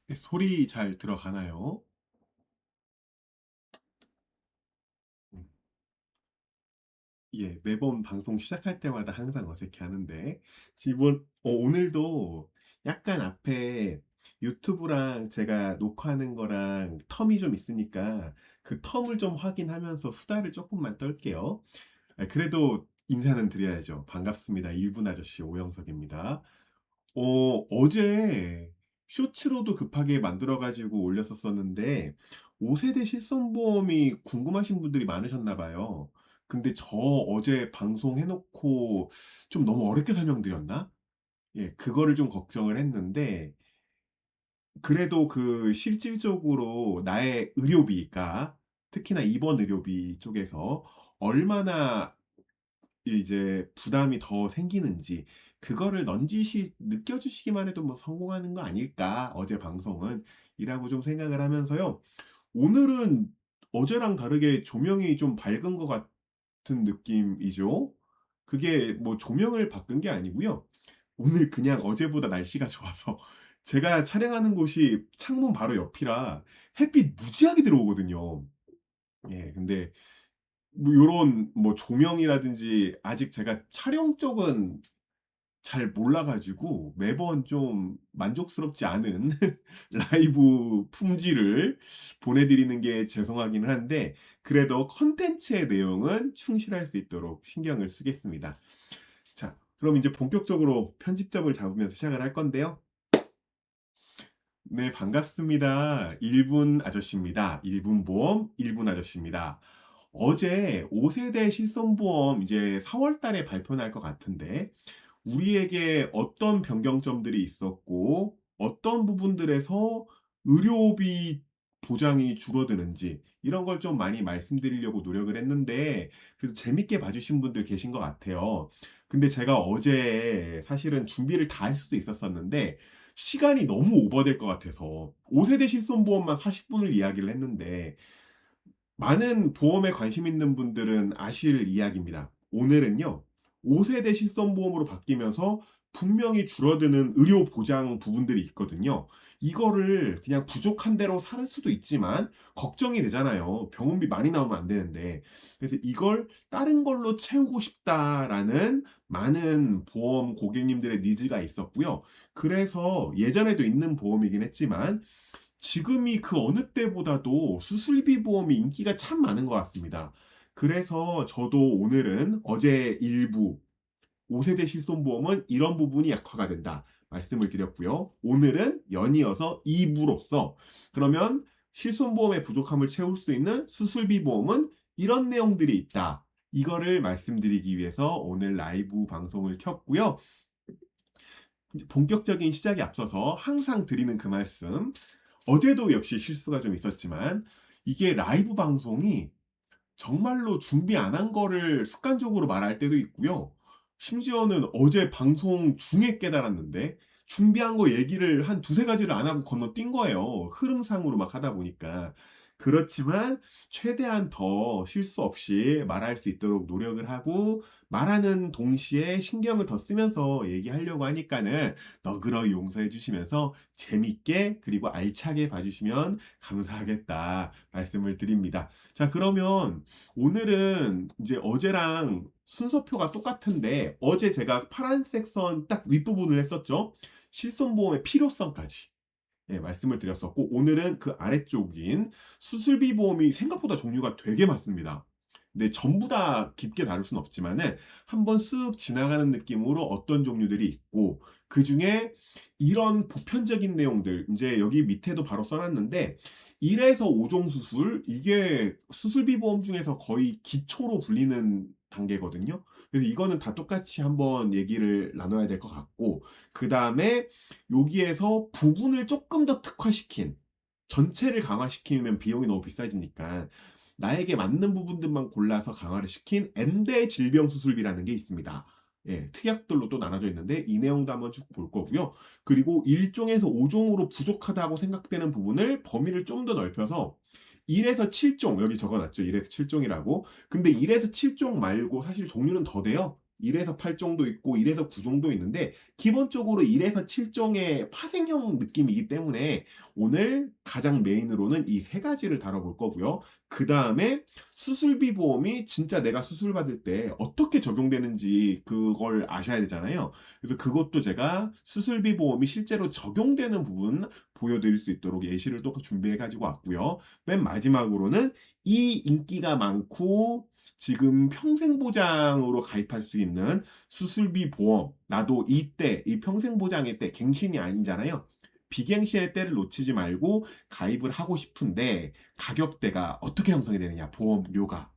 네, 소리 잘 들어가나요? 음, 예, 매번 방송 시작할 때마다 항상 어색해 하는데, 오늘도 약간 앞에 유튜브랑 제가 녹화하는 거랑 텀이 좀 있으니까 그 텀을 좀 확인하면서 수다를 조금만 떨게요. 그래도 인사는 드려야죠. 반갑습니다. 일분 아저씨 오영석입니다. 어제 쇼츠로도 급하게 만들어가지고 올렸었었는데 5세대 실손보험이 궁금하신 분들이 많으셨나 봐요. 근데 저 어제 방송해놓고 좀 너무 어렵게 설명드렸나? 예, 그거를 좀 걱정을 했는데 그래도 그 실질적으로 나의 의료비가 특히나 입원 의료비 쪽에서 얼마나 이제 부담이 더 생기는지 그거를 넌지시 느껴주시기만 해도 뭐 성공하는 거 아닐까 어제 방송은 이라고 좀 생각을 하면서요. 오늘은 어제랑 다르게 조명이 좀 밝은 것 같은 느낌이죠. 그게 뭐 조명을 바꾼 게 아니고요. 오늘 그냥 어제보다 날씨가 좋아서 제가 촬영하는 곳이 창문 바로 옆이라 햇빛 무지하게 들어오거든요. 예, 근데 뭐 요런 뭐 조명이라든지 아직 제가 촬영 쪽은 잘 몰라 가지고 매번 좀 만족스럽지 않은 라이브 품질을 보내드리는 게 죄송하기는 한데 그래도 컨텐츠의 내용은 충실할 수 있도록 신경을 쓰겠습니다. 자, 그럼 이제 본격적으로 편집점을 잡으면서 시작을 할 건데요. 네, 반갑습니다. 1분 아저씨입니다. 1분 보험 1분 아저씨입니다. 어제 5세대 실손보험 이제 4월 달에 발표날 것 같은데 우리에게 어떤 변경점들이 있었고 어떤 부분들에서 의료비 보장이 줄어드는지 이런 걸 좀 많이 말씀드리려고 노력을 했는데 그래서 재밌게 봐주신 분들 계신 것 같아요. 근데 제가 어제 사실은 준비를 다 할 수도 있었었는데 시간이 너무 오버될 것 같아서 5세대 실손보험만 40분을 이야기를 했는데 많은 보험에 관심 있는 분들은 아실 이야기입니다. 오늘은요, 5세대 실손보험으로 바뀌면서 분명히 줄어드는 의료 보장 부분들이 있거든요. 이거를 그냥 부족한 대로 살 수도 있지만 걱정이 되잖아요. 병원비 많이 나오면 안 되는데. 그래서 이걸 다른 걸로 채우고 싶다라는 많은 보험 고객님들의 니즈가 있었고요. 그래서 예전에도 있는 보험이긴 했지만 지금이 그 어느 때보다도 수술비 보험이 인기가 참 많은 것 같습니다. 그래서 저도 오늘은 어제 일부 5세대 실손보험은 이런 부분이 약화가 된다 말씀을 드렸고요. 오늘은 연이어서 2부로서 그러면 실손보험의 부족함을 채울 수 있는 수술비 보험은 이런 내용들이 있다. 이거를 말씀드리기 위해서 오늘 라이브 방송을 켰고요. 본격적인 시작에 앞서서 항상 드리는 그 말씀 어제도 역시 실수가 좀 있었지만 이게 라이브 방송이 정말로 준비 안 한 거를 습관적으로 말할 때도 있고요. 심지어는 어제 방송 중에 깨달았는데 준비한 거 얘기를 한 두세 가지를 안 하고 건너뛴 거예요. 흐름상으로 막 하다 보니까. 그렇지만 최대한 더 실수 없이 말할 수 있도록 노력을 하고 말하는 동시에 신경을 더 쓰면서 얘기하려고 하니까는 너그러이 용서해 주시면서 재밌게 그리고 알차게 봐주시면 감사하겠다 말씀을 드립니다. 자, 그러면 오늘은 이제 어제랑 순서표가 똑같은데 어제 제가 파란색 선 딱 윗부분을 했었죠. 실손보험의 필요성까지. 예, 말씀을 드렸었고 오늘은 그 아래쪽인 수술비 보험이 생각보다 종류가 되게 많습니다. 근데 전부 다 깊게 다룰 수는 없지만은 한번 쓱 지나가는 느낌으로 어떤 종류들이 있고 그 중에 이런 보편적인 내용들 이제 여기 밑에도 바로 써놨는데 1에서 5종 수술 이게 수술비 보험 중에서 거의 기초로 불리는 단계거든요. 그래서 이거는 다 똑같이 한번 얘기를 나눠야 될 것 같고 그 다음에 여기에서 부분을 조금 더 특화시킨 전체를 강화시키면 비용이 너무 비싸지니까 나에게 맞는 부분들만 골라서 강화를 시킨 M대 질병 수술비라는 게 있습니다. 예, 특약들로 또 나눠져 있는데 이 내용도 한번 쭉 볼 거고요. 그리고 1종에서 5종으로 부족하다고 생각되는 부분을 범위를 좀 더 넓혀서 1에서 7종 여기 적어놨죠. 1에서 7종이라고. 근데 1에서 7종 말고 사실 종류는 더 돼요. 1에서 8 정도 있고 1에서 9 정도 있는데 기본적으로 1에서 7 종의 파생형 느낌이기 때문에 오늘 가장 메인으로는 이 세 가지를 다뤄볼 거고요. 그다음에 수술비 보험이 진짜 내가 수술 받을 때 어떻게 적용되는지 그걸 아셔야 되잖아요. 그래서 그것도 제가 수술비 보험이 실제로 적용되는 부분 보여드릴 수 있도록 예시를 또 준비해 가지고 왔고요. 맨 마지막으로는 이 인기가 많고 지금 평생보장으로 가입할 수 있는 수술비 보험, 나도 이때 이 평생보장의 때 갱신이 아니잖아요. 비갱신의 때를 놓치지 말고 가입을 하고 싶은데 가격대가 어떻게 형성이 되느냐, 보험료가.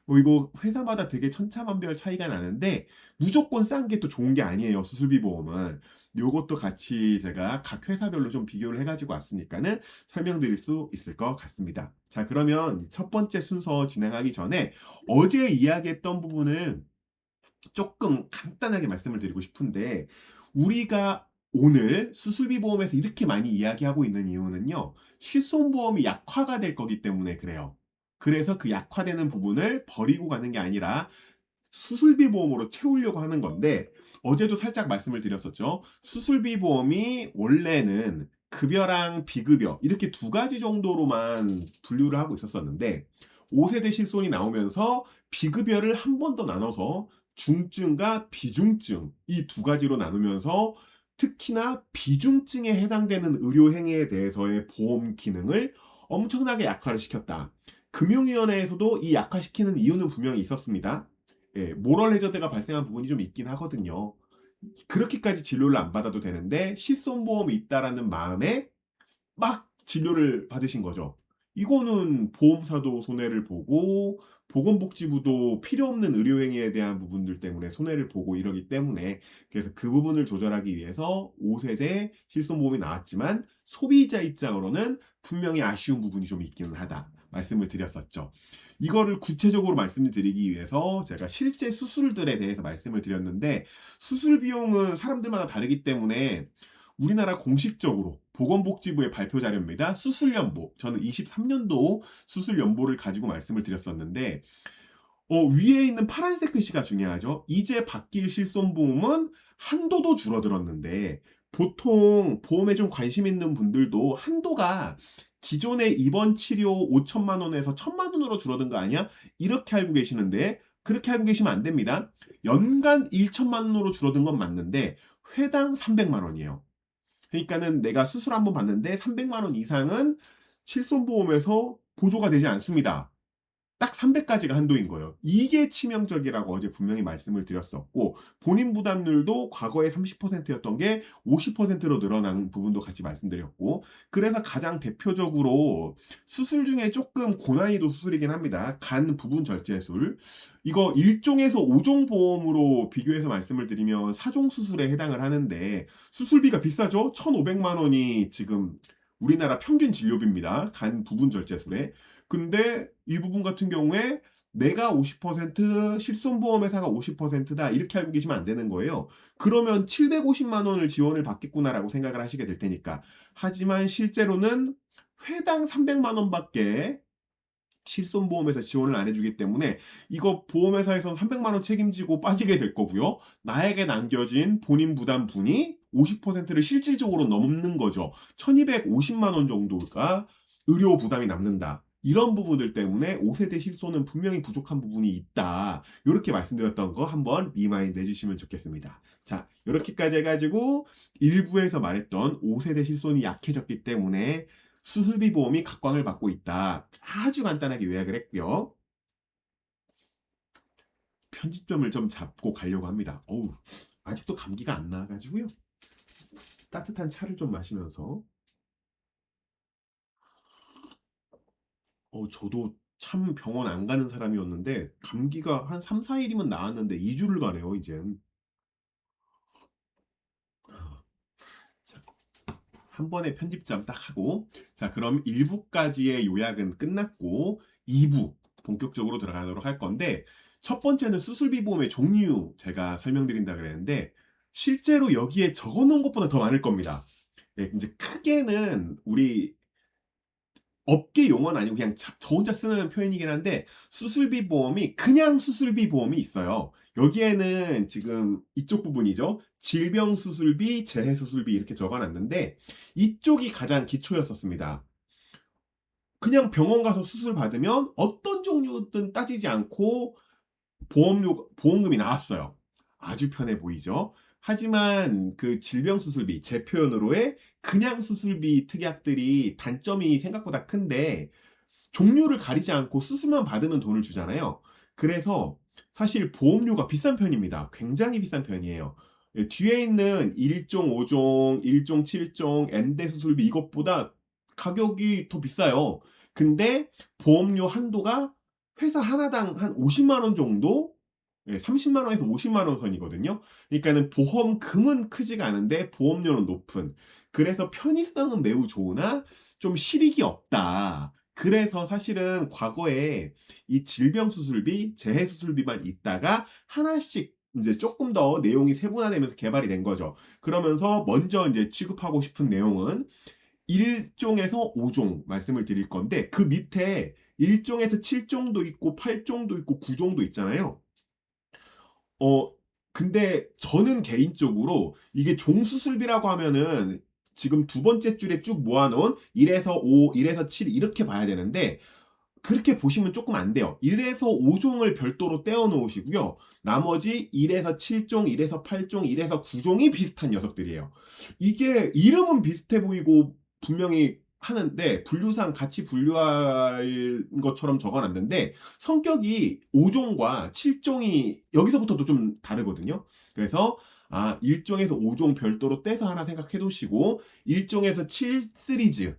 이거 회사마다 되게 천차만별 차이가 나는데 무조건 싼 게 또 좋은 게 아니에요. 수술비 보험은. 요것도 같이 제가 각 회사별로 좀 비교를 해가지고 왔으니까는 설명드릴 수 있을 것 같습니다. 자, 그러면 첫 번째 순서 진행하기 전에 어제 이야기했던 부분을 조금 간단하게 말씀을 드리고 싶은데 우리가 오늘 수술비 보험에서 이렇게 많이 이야기하고 있는 이유는요. 실손보험이 약화가 될 거기 때문에 그래요. 그래서 그 약화되는 부분을 버리고 가는 게 아니라 수술비 보험으로 채우려고 하는 건데 어제도 살짝 말씀을 드렸었죠. 수술비 보험이 원래는 급여랑 비급여 이렇게 두 가지 정도로만 분류를 하고 있었었는데 5세대 실손이 나오면서 비급여를 한 번 더 나눠서 중증과 비중증 이 두 가지로 나누면서 특히나 비중증에 해당되는 의료 행위에 대해서의 보험 기능을 엄청나게 약화를 시켰다. 금융위원회에서도 이 약화시키는 이유는 분명히 있었습니다. 예, 모럴 해저드가 발생한 부분이 좀 있긴 하거든요. 그렇게까지 진료를 안 받아도 되는데 실손보험이 있다라는 마음에 막 진료를 받으신 거죠. 이거는 보험사도 손해를 보고 보건복지부도 필요 없는 의료행위에 대한 부분들 때문에 손해를 보고 이러기 때문에 그래서 그 부분을 조절하기 위해서 5세대 실손보험이 나왔지만 소비자 입장으로는 분명히 아쉬운 부분이 좀 있기는 하다 말씀을 드렸었죠. 이거를 구체적으로 말씀드리기 위해서 제가 실제 수술들에 대해서 말씀을 드렸는데 수술 비용은 사람들마다 다르기 때문에 우리나라 공식적으로 보건복지부의 발표 자료입니다. 수술연보. 저는 23년도 수술연보를 가지고 말씀을 드렸었는데 위에 있는 파란색 글씨가 중요하죠. 이제 바뀔 실손보험은 한도도 줄어들었는데 보통 보험에 좀 관심 있는 분들도 한도가 기존의 입원 치료 5천만 원에서 1천만 원으로 줄어든 거 아니야? 이렇게 알고 계시는데 그렇게 알고 계시면 안 됩니다. 연간 1천만 원으로 줄어든 건 맞는데 회당 300만 원이에요. 그러니까는 내가 수술 한번 받는데 300만 원 이상은 실손보험에서 보조가 되지 않습니다. 딱 300까지가 한도인 거예요. 이게 치명적이라고 어제 분명히 말씀을 드렸었고 본인 부담률도 과거에 30%였던 게 50%로 늘어난 부분도 같이 말씀드렸고 그래서 가장 대표적으로 수술 중에 조금 고난이도 수술이긴 합니다. 간 부분 절제술. 이거 1종에서 5종 보험으로 비교해서 말씀을 드리면 4종 수술에 해당을 하는데 수술비가 비싸죠? 1,500만 원이 지금 우리나라 평균 진료비입니다. 간 부분 절제술에. 근데 이 부분 같은 경우에 내가 50% 실손보험회사가 50%다 이렇게 알고 계시면 안 되는 거예요. 그러면 750만 원을 지원을 받겠구나라고 생각을 하시게 될 테니까. 하지만 실제로는 회당 300만 원밖에 실손보험에서 지원을 안 해주기 때문에 이거 보험회사에서는 300만 원 책임지고 빠지게 될 거고요. 나에게 남겨진 본인 부담분이 50%를 실질적으로 넘는 거죠. 1250만 원 정도가 의료 부담이 남는다. 이런 부분들 때문에 5세대 실손은 분명히 부족한 부분이 있다. 이렇게 말씀드렸던 거 한번 리마인드 해주시면 좋겠습니다. 자, 이렇게까지 해가지고 일부에서 말했던 5세대 실손이 약해졌기 때문에 수술비 보험이 각광을 받고 있다. 아주 간단하게 요약을 했고요. 편집점을 좀 잡고 가려고 합니다. 아직도 감기가 안 나가지고요. 따뜻한 차를 좀 마시면서 저도 참 병원 안 가는 사람이었는데 감기가 한 3, 4일이면 나았는데 2주를 가네요, 이젠. 자, 한 번에 편집점 딱 하고 자, 그럼 1부까지의 요약은 끝났고 2부 본격적으로 들어가도록 할 건데 첫 번째는 수술비 보험의 종류 제가 설명드린다 그랬는데 실제로 여기에 적어놓은 것보다 더 많을 겁니다. 네, 이제 크게는 우리 업계 용어는 아니고 그냥 저 혼자 쓰는 표현이긴 한데, 수술비 보험이 그냥 수술비 보험이 있어요. 여기에는 지금 이쪽 부분이죠. 질병 수술비, 재해 수술비 이렇게 적어놨는데, 이쪽이 가장 기초였었습니다. 그냥 병원 가서 수술 받으면 어떤 종류든 따지지 않고 보험금이 나왔어요. 아주 편해 보이죠? 하지만 그 질병 수술비, 제 표현으로의 그냥 수술비 특약들이 단점이 생각보다 큰데, 종류를 가리지 않고 수술만 받으면 돈을 주잖아요. 그래서 사실 보험료가 비싼 편입니다. 굉장히 비싼 편이에요. 예, 뒤에 있는 1종, 5종, 1종, 7종, N대 수술비 이것보다 가격이 더 비싸요. 근데 보험료 한도가 회사 하나당 한 50만 원 정도? 예, 30만 원에서 50만 원 선이거든요. 그러니까는 보험금은 크지가 않은데 보험료는 높은. 그래서 편의성은 매우 좋으나 좀 실익이 없다. 그래서 사실은 과거에 이 질병 수술비, 재해 수술비만 있다가 하나씩 이제 조금 더 내용이 세분화되면서 개발이 된 거죠. 그러면서 먼저 이제 취급하고 싶은 내용은 1종에서 5종 말씀을 드릴 건데, 그 밑에 1종에서 7종도 있고 8종도 있고 9종도 있잖아요. 어, 근데 저는 개인적으로 이게 종수술비라고 하면은 지금 두 번째 줄에 쭉 모아놓은 1에서 5, 1에서 7 이렇게 봐야 되는데, 그렇게 보시면 조금 안 돼요. 1에서 5종을 별도로 떼어 놓으시고요. 나머지 1에서 7종, 1에서 8종, 1에서 9종이 비슷한 녀석들이에요. 이게 이름은 비슷해 보이고 분명히 하는데 분류상 같이 분류할 것처럼 적어놨는데, 성격이 5종과 7종이 여기서부터도 좀 다르거든요. 그래서 1종에서 5종 별도로 떼서 하나 생각해 두시고, 1종에서 7 시리즈,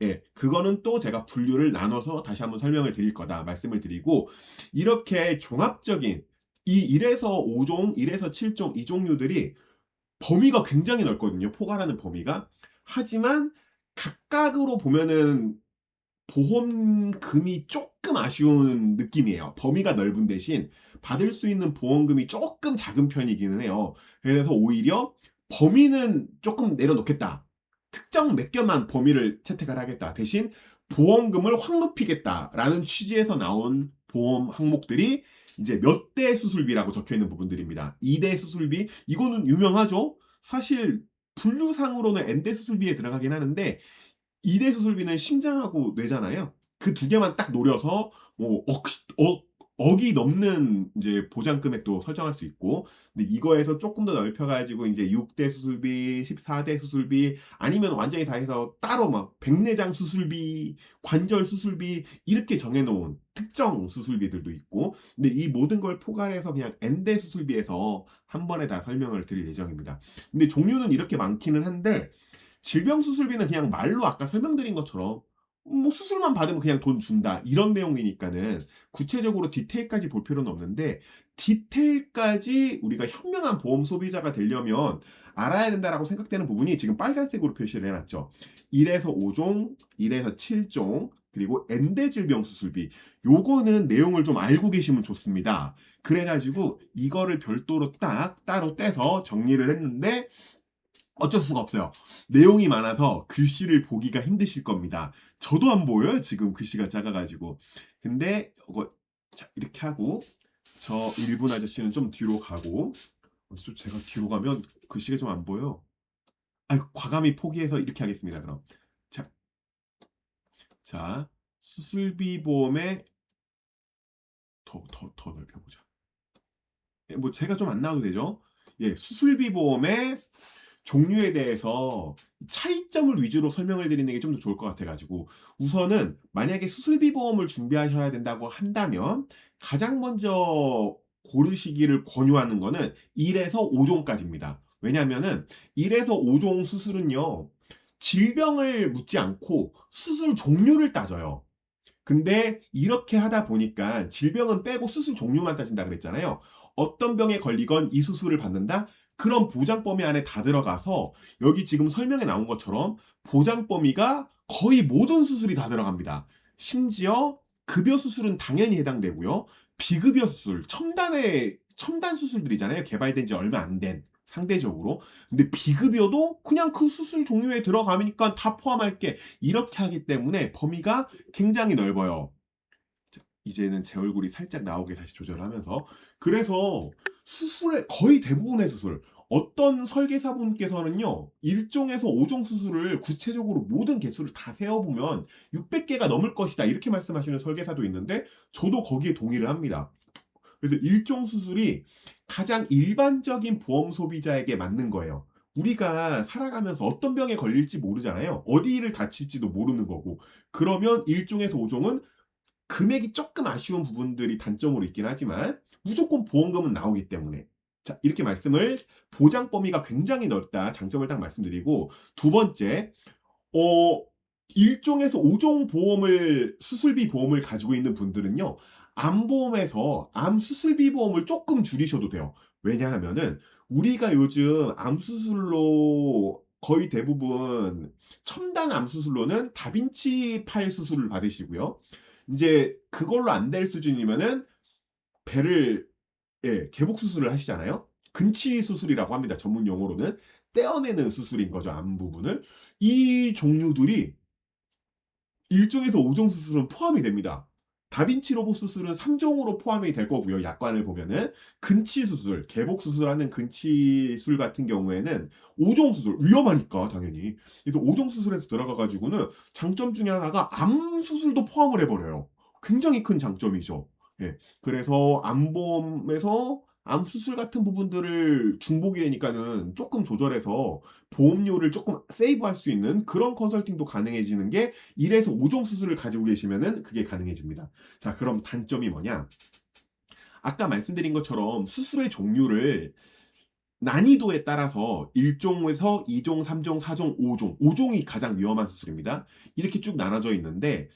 예, 그거는 또 제가 분류를 나눠서 다시 한번 설명을 드릴 거다 말씀을 드리고, 이렇게 종합적인 이 1에서 5종, 1에서 7종 이 종류들이 범위가 굉장히 넓거든요. 포괄하는 범위가. 하지만 각각으로 보면은 보험금이 조금 아쉬운 느낌이에요. 범위가 넓은 대신 받을 수 있는 보험금이 조금 작은 편이기는 해요. 그래서 오히려 범위는 조금 내려놓겠다. 특정 몇 개만 범위를 채택을 하겠다. 대신 보험금을 확 높이겠다라는 취지에서 나온 보험 항목들이 이제 몇 대 수술비라고 적혀 있는 부분들입니다. 2대 수술비, 이거는 유명하죠? 사실 분류상으로는 N대 수술비에 들어가긴 하는데, 2대 수술비는 심장하고 뇌잖아요. 그 두 개만 딱 노려서 뭐 억이 넘는 이제 보장 금액도 설정할 수 있고, 근데 이거에서 조금 더 넓혀가지고 이제 6대 수술비, 14대 수술비, 아니면 완전히 다 해서 따로 막 백내장 수술비, 관절 수술비 이렇게 정해놓은 특정 수술비들도 있고, 근데 이 모든 걸 포괄해서 그냥 N대 수술비에서 한 번에 다 설명을 드릴 예정입니다. 근데 종류는 이렇게 많기는 한데, 질병 수술비는 그냥 말로 아까 설명드린 것처럼 뭐 수술만 받으면 그냥 돈 준다 이런 내용이니까는 구체적으로 디테일까지 볼 필요는 없는데, 디테일까지 우리가 현명한 보험 소비자가 되려면 알아야 된다라고 생각되는 부분이 지금 빨간색으로 표시를 해놨죠. 1에서 5종, 1에서 7종, 그리고 N대 질병 수술비, 요거는 내용을 좀 알고 계시면 좋습니다. 그래가지고 이거를 별도로 딱 따로 떼서 정리를 했는데, 어쩔 수가 없어요. 내용이 많아서 글씨를 보기가 힘드실 겁니다. 저도 안 보여요, 지금 글씨가 작아가지고. 근데 자, 이렇게 하고 저 1분 아저씨는 좀 뒤로 가고, 좀 제가 뒤로 가면 글씨가 좀 안 보여. 과감히 포기해서 이렇게 하겠습니다. 그럼 자, 수술비 보험에 더 넓혀보자. 뭐 제가 좀 안 나와도 되죠? 예, 수술비 보험의 종류에 대해서 차이점을 위주로 설명을 드리는 게 좀 더 좋을 것 같아가지고, 우선은 만약에 수술비 보험을 준비하셔야 된다고 한다면 가장 먼저 고르시기를 권유하는 거는 1에서 5종까지입니다. 왜냐면은 1에서 5종 수술은요, 질병을 묻지 않고 수술 종류를 따져요. 근데 이렇게 하다 보니까 질병은 빼고 수술 종류만 따진다 그랬잖아요. 어떤 병에 걸리건 이 수술을 받는다? 그런 보장 범위 안에 다 들어가서 여기 지금 설명에 나온 것처럼 보장 범위가 거의 모든 수술이 다 들어갑니다. 심지어 급여 수술은 당연히 해당되고요. 비급여 수술, 첨단 수술들이잖아요. 개발된 지 얼마 안 된. 상대적으로. 근데 비급여도 그냥 그 수술 종류에 들어가니까 다 포함할게. 이렇게 하기 때문에 범위가 굉장히 넓어요. 자, 이제는 제 얼굴이 살짝 나오게 다시 조절하면서. 그래서 수술의 거의 대부분의 수술, 어떤 설계사분께서는요, 1종에서 5종 수술을 구체적으로 모든 개수를 다 세어보면 600개가 넘을 것이다. 이렇게 말씀하시는 설계사도 있는데, 저도 거기에 동의를 합니다. 그래서 1종 수술이 가장 일반적인 보험 소비자에게 맞는 거예요. 우리가 살아가면서 어떤 병에 걸릴지 모르잖아요. 어디를 다칠지도 모르는 거고. 그러면 1종에서 5종은 금액이 조금 아쉬운 부분들이 단점으로 있긴 하지만 무조건 보험금은 나오기 때문에, 자, 이렇게 말씀을, 보장 범위가 굉장히 넓다 장점을 딱 말씀드리고, 두 번째, 어 1종에서 5종 보험을, 수술비 보험을 가지고 있는 분들은요, 암보험에서 암 수술비 보험을 조금 줄이셔도 돼요. 왜냐하면은 우리가 요즘 암 수술로 거의 대부분, 첨단 암 수술로는 다빈치 팔 수술을 받으시고요. 이제 그걸로 안 될 수준이면은 배를, 예, 개복 수술을 하시잖아요. 근치 수술이라고 합니다. 전문 용어로는 떼어내는 수술인 거죠. 암 부분을. 이 종류들이 1종에서 5종 수술은 포함이 됩니다. 다빈치 로봇 수술은 3종으로 포함이 될 거고요. 약관을 보면은 근치 수술, 개복 수술하는 근치술 같은 경우에는 5종 수술, 위험하니까 당연히. 그래서 5종 수술에서 들어가 가지고는 장점 중에 하나가 암 수술도 포함을 해버려요. 굉장히 큰 장점이죠. 예. 그래서 암보험에서 암 수술 같은 부분들을 중복이 되니까는 조금 조절해서 보험료를 조금 세이브할 수 있는 그런 컨설팅도 가능해지는 게, 1에서 5종 수술을 가지고 계시면은 그게 가능해집니다. 자, 그럼 단점이 뭐냐? 아까 말씀드린 것처럼 수술의 종류를 난이도에 따라서 1종에서 2종, 3종, 4종, 5종, 5종이 가장 위험한 수술입니다. 이렇게 쭉 나눠져 있는데,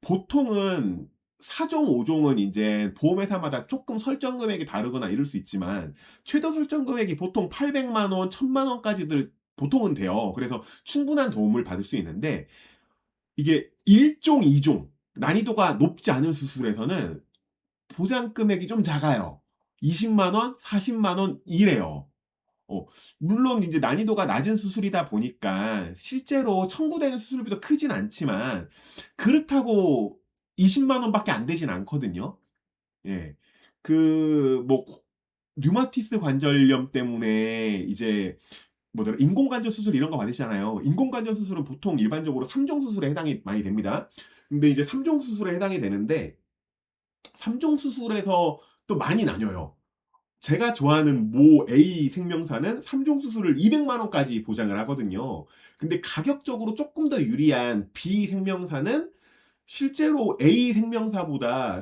보통은 4종, 5종은 이제 보험회사마다 조금 설정 금액이 다르거나 이럴 수 있지만, 최저 설정 금액이 보통 800만 원, 1000만 원까지들 보통은 돼요. 그래서 충분한 도움을 받을 수 있는데, 이게 1종, 2종 난이도가 높지 않은 수술에서는 보장 금액이 좀 작아요. 20만 원, 40만 원 이래요. 어, 물론 이제 난이도가 낮은 수술이다 보니까 실제로 청구되는 수술비도 크진 않지만, 그렇다고 20만 원밖에 안 되진 않거든요. 예. 뭐 류마티스 관절염 때문에 이제 뭐더라, 인공관절 수술 이런 거 받으시잖아요. 인공관절 수술은 보통 일반적으로 3종 수술에 해당이 많이 됩니다. 근데 이제 3종 수술에 해당이 되는데, 3종 수술에서 또 많이 나뉘어요. 제가 좋아하는 모 A 생명사는 3종 수술을 200만 원까지 보장을 하거든요. 근데 가격적으로 조금 더 유리한 B 생명사는 실제로 A 생명사보다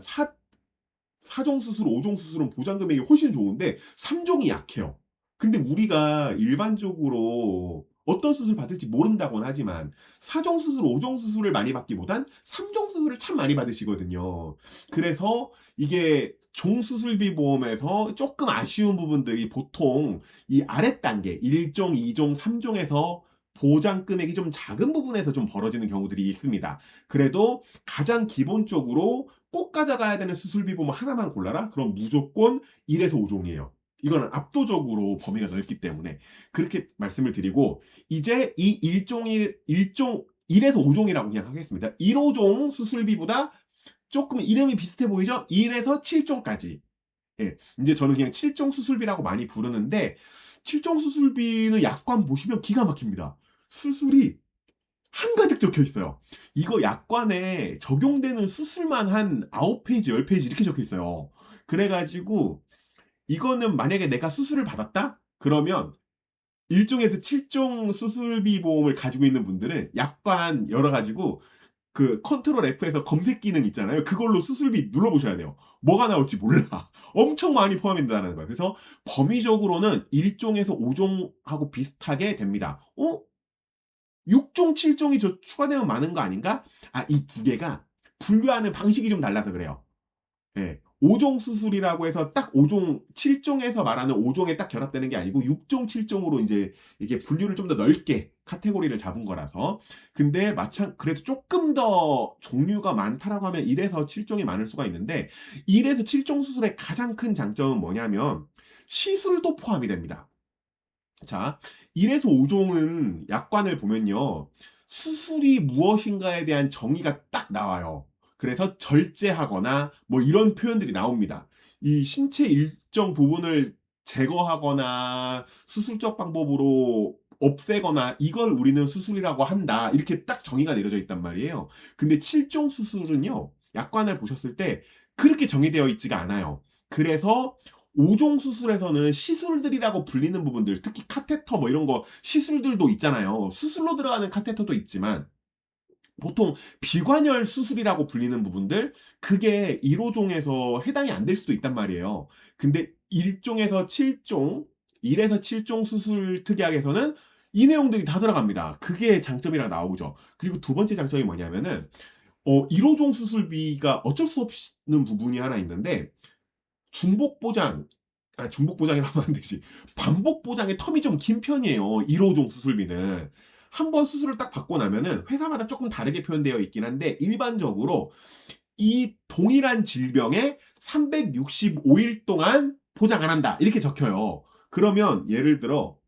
4종 수술, 5종 수술은 보장 금액이 훨씬 좋은데 3종이 약해요. 근데 우리가 일반적으로 어떤 수술 받을지 모른다고는 하지만 4종 수술, 5종 수술을 많이 받기보단 3종 수술을 참 많이 받으시거든요. 그래서 이게 종수술비 보험에서 조금 아쉬운 부분들이, 보통 이 아랫단계 1종, 2종, 3종에서 보장 금액이 좀 작은 부분에서 좀 벌어지는 경우들이 있습니다. 그래도 가장 기본적으로 꼭 가져가야 되는 수술비 보험 하나만 골라라? 그럼 무조건 1에서 5종이에요. 이거는 압도적으로 범위가 넓기 때문에 그렇게 말씀을 드리고, 이제 이 1에서 5종이라고 그냥 하겠습니다. 1호종 수술비보다 조금 이름이 비슷해 보이죠? 1에서 7종까지. 예, 이제 저는 그냥 7종 수술비라고 많이 부르는데, 7종 수술비는 약관 보시면 기가 막힙니다. 수술이 한가득 적혀 있어요. 이거 약관에 적용되는 수술만 한 9페이지, 10페이지 이렇게 적혀 있어요. 그래가지고 이거는 만약에 내가 수술을 받았다? 그러면 1종에서 7종 수술비 보험을 가지고 있는 분들은 약관 열어가지고 그 컨트롤 F에서 검색 기능 있잖아요. 그걸로 수술비 눌러보셔야 돼요. 뭐가 나올지 몰라. 엄청 많이 포함된다는 거예요. 그래서 범위적으로는 1종에서 5종하고 비슷하게 됩니다. 6종, 7종이 저 추가되면 많은 거 아닌가? 이 두 개가 분류하는 방식이 좀 달라서 그래요. 예. 5종 수술이라고 해서 딱 5종, 7종에서 말하는 5종에 딱 결합되는 게 아니고 6종, 7종으로 이제 이게 분류를 좀 더 넓게 카테고리를 잡은 거라서. 근데 그래도 조금 더 종류가 많다라고 하면 1에서 7종이 많을 수가 있는데, 1에서 7종 수술의 가장 큰 장점은 뭐냐면 시술도 포함이 됩니다. 자, 1에서 5종은 약관을 보면요. 수술이 무엇인가에 대한 정의가 딱 나와요. 그래서 절제하거나 뭐 이런 표현들이 나옵니다. 이 신체 일정 부분을 제거하거나 수술적 방법으로 없애거나 이걸 우리는 수술이라고 한다. 이렇게 딱 정의가 내려져 있단 말이에요. 근데 7종 수술은요. 약관을 보셨을 때 그렇게 정의되어 있지가 않아요. 그래서 5종 수술에서는 시술들이라고 불리는 부분들, 특히 카테터 뭐 이런 거 시술들도 있잖아요. 수술로 들어가는 카테터도 있지만 보통 비관열 수술이라고 불리는 부분들, 그게 1호종에서 해당이 안 될 수도 있단 말이에요. 근데 1종에서 7종, 1에서 7종 수술 특약에서는 이 내용들이 다 들어갑니다. 그게 장점이라 나오죠. 그리고 두 번째 장점이 뭐냐면은 1호종 수술비가 어쩔 수 없는 부분이 하나 있는데 중복 보장, 중복 보장이라고 하면 안 되지. 반복 보장의 텀이 좀 긴 편이에요. 1호종 수술비는. 한 번 수술을 딱 받고 나면은 회사마다 조금 다르게 표현되어 있긴 한데 일반적으로 이 동일한 질병에 365일 동안 보장 안 한다. 이렇게 적혀요. 그러면 예를 들어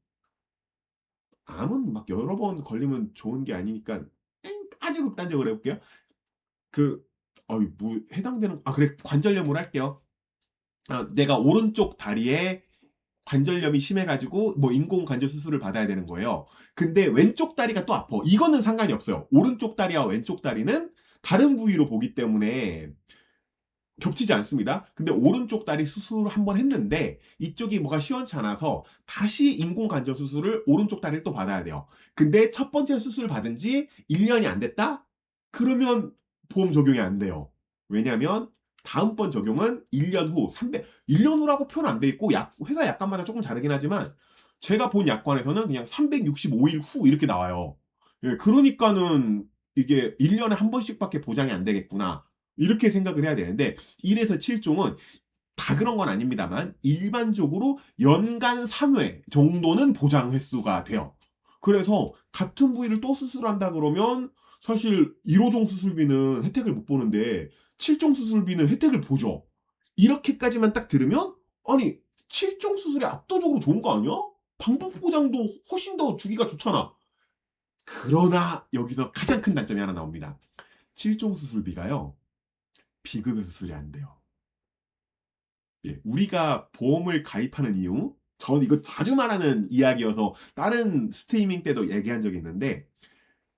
암은 막 여러 번 걸리면 좋은 게 아니니까 아주 극단적으로 해볼게요. 그 뭐 해당되는 그래 관절염으로 할게요. 내가 오른쪽 다리에 관절염이 심해가지고 뭐 인공 관절 수술을 받아야 되는 거예요. 근데 왼쪽 다리가 또 아파. 이거는 상관이 없어요. 오른쪽 다리와 왼쪽 다리는 다른 부위로 보기 때문에 겹치지 않습니다. 근데 오른쪽 다리 수술을 한번 했는데 이쪽이 뭐가 시원찮아서 다시 인공 관절 수술을 오른쪽 다리를 또 받아야 돼요. 근데 첫 번째 수술을 받은 지 1년이 안 됐다? 그러면 보험 적용이 안 돼요. 왜냐면 다음번 적용은 1년 후, 1년 후라고 표현 안 돼 있고 회사 약관마다 조금 다르긴 하지만 제가 본 약관에서는 그냥 365일 후 이렇게 나와요. 예, 그러니까는 이게 1년에 한 번씩밖에 보장이 안 되겠구나. 이렇게 생각을 해야 되는데 1에서 7종은 다 그런 건 아닙니다만 일반적으로 연간 3회 정도는 보장 횟수가 돼요. 그래서 같은 부위를 또 수술한다 그러면 사실 1호종 수술비는 혜택을 못 보는데 7종 수술비는 혜택을 보죠. 이렇게까지만 딱 들으면 아니 7종 수술이 압도적으로 좋은 거 아니야? 방법 보장도 훨씬 더 주기가 좋잖아. 그러나 여기서 가장 큰 단점이 하나 나옵니다. 7종 수술비가요. 비급여 수술이 안 돼요. 예, 우리가 보험을 가입하는 이유, 전 이거 자주 말하는 이야기여서 다른 스트리밍 때도 얘기한 적이 있는데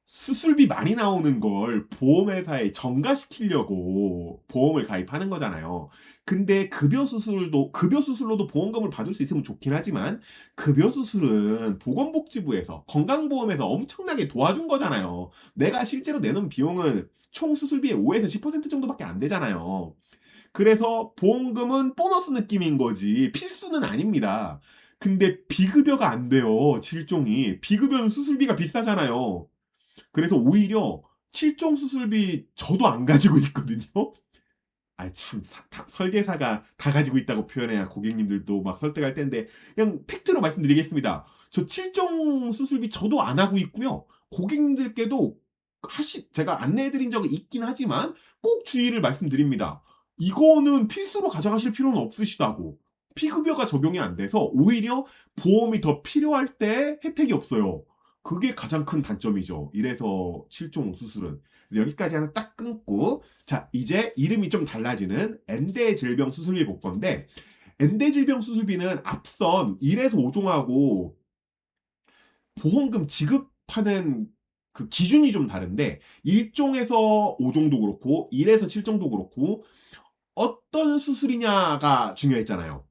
수술비 많이 나오는 걸 보험회사에 전가시키려고 보험을 가입하는 거잖아요. 근데 급여 수술로도 보험금을 받을 수 있으면 좋긴 하지만 급여 수술은 보건복지부에서 건강보험에서 엄청나게 도와준 거잖아요. 내가 실제로 내는 비용은 총 수술비의 5에서 10% 정도밖에 안 되잖아요. 그래서 보험금은 보너스 느낌인 거지 필수는 아닙니다. 근데 비급여가 안 돼요. 7종이. 비급여는 수술비가 비싸잖아요. 그래서 오히려 7종 수술비 저도 안 가지고 있거든요. 참 설계사가 다 가지고 있다고 표현해야 고객님들도 막 설득할 텐데 그냥 팩트로 말씀드리겠습니다. 저 7종 수술비 저도 안 하고 있고요. 고객님들께도 제가 안내해드린 적이 있긴 하지만 꼭 주의를 말씀드립니다. 이거는 필수로 가져가실 필요는 없으시다고. 피급여가 적용이 안 돼서 오히려 보험이 더 필요할 때 혜택이 없어요. 그게 가장 큰 단점이죠. 이래서 7종 수술은. 여기까지 하나 딱 끊고 자 이제 이름이 좀 달라지는 엔대 질병 수술비 볼 건데 엔대 질병 수술비는 앞선 1에서 5종하고 보험금 지급하는 그 기준이 좀 다른데 1종에서 5종도 그렇고 1에서 7종도 그렇고 어떤 수술이냐가 중요했잖아요.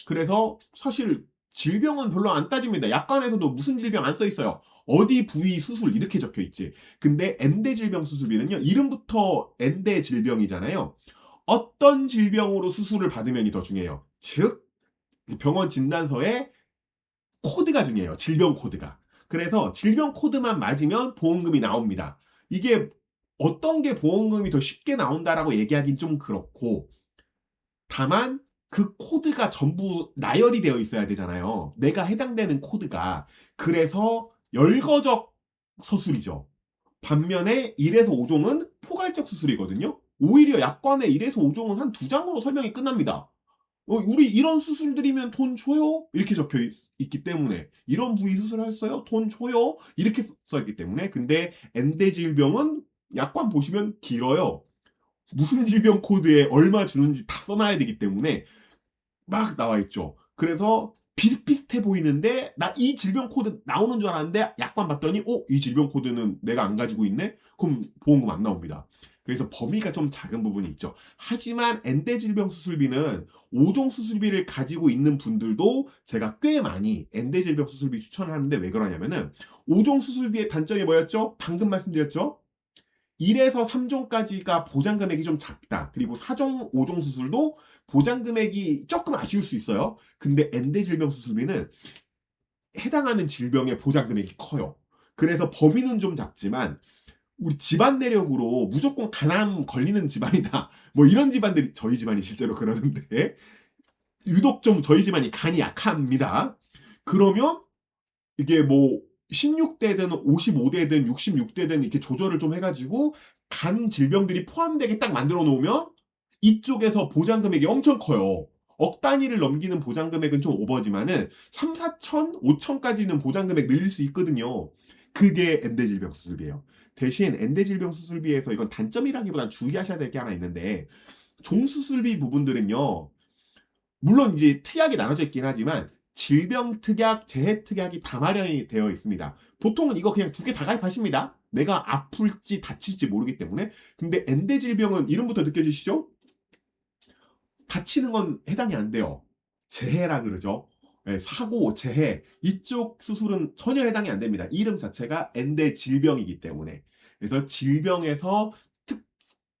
그래서 사실 질병은 별로 안 따집니다. 약관에서도 무슨 질병 안 써 있어요. 어디 부위 수술 이렇게 적혀 있지. 근데 엔대 질병 수술비는요. 이름부터 엔대 질병이잖아요. 어떤 질병으로 수술을 받으면이 더 중요해요. 즉 병원 진단서에 코드가 중요해요. 질병 코드가. 그래서 질병 코드만 맞으면 보험금이 나옵니다. 이게 어떤 게 보험금이 더 쉽게 나온다라고 얘기하긴 좀 그렇고 다만 그 코드가 전부 나열이 되어 있어야 되잖아요. 내가 해당되는 코드가. 그래서 열거적 서술이죠. 반면에 1에서 5종은 포괄적 수술이거든요. 오히려 약관의 1에서 5종은 한 2장으로 설명이 끝납니다. 우리 이런 수술드리면 돈 줘요? 이렇게 적혀 있기 때문에 이런 부위 수술했어요? 돈 줘요? 이렇게 써 있기 때문에 근데 엔대 질병은 약관 보시면 길어요. 무슨 질병 코드에 얼마 주는지 다 써놔야 되기 때문에 막 나와 있죠. 그래서 비슷비슷해 보이는데 나 이 질병 코드 나오는 줄 알았는데 약관 봤더니 이 질병 코드는 내가 안 가지고 있네? 그럼 보험금 안 나옵니다. 그래서 범위가 좀 작은 부분이 있죠. 하지만 엔대 질병 수술비는 5종 수술비를 가지고 있는 분들도 제가 꽤 많이 엔대 질병 수술비 추천을 하는데 왜 그러냐면은 5종 수술비의 단점이 뭐였죠? 방금 말씀드렸죠? 1에서 3종까지가 보장 금액이 좀 작다. 그리고 4종, 5종 수술도 보장 금액이 조금 아쉬울 수 있어요. 근데 엔대 질병 수술비는 해당하는 질병의 보장 금액이 커요. 그래서 범위는 좀 작지만 우리 집안 내력으로 무조건 간암 걸리는 집안이다. 뭐 이런 집안들이 저희 집안이 실제로 그러는데 유독 좀 저희 집안이 간이 약합니다. 그러면 이게 뭐 16대든 55대든 66대든 이렇게 조절을 좀 해가지고 간 질병들이 포함되게 딱 만들어 놓으면 이쪽에서 보장 금액이 엄청 커요. 억 단위를 넘기는 보장 금액은 좀 오버지만은 3, 4천, 5천까지는 보장 금액 늘릴 수 있거든요. 그게 엔대 질병 수술비예요. 대신 엔대 질병 수술비에서 이건 단점이라기보단 주의하셔야 될 게 하나 있는데 종수술비 부분들은요. 물론 이제 특약이 나눠져 있긴 하지만 질병 특약, 재해 특약이 다 마련이 되어 있습니다. 보통은 이거 그냥 두 개 다 가입하십니다. 내가 아플지 다칠지 모르기 때문에. 근데 엔대 질병은 이름부터 느껴지시죠? 다치는 건 해당이 안 돼요. 재해라 그러죠. 네, 사고, 재해 이쪽 수술은 전혀 해당이 안 됩니다. 이름 자체가 엔대 질병이기 때문에. 그래서 질병에서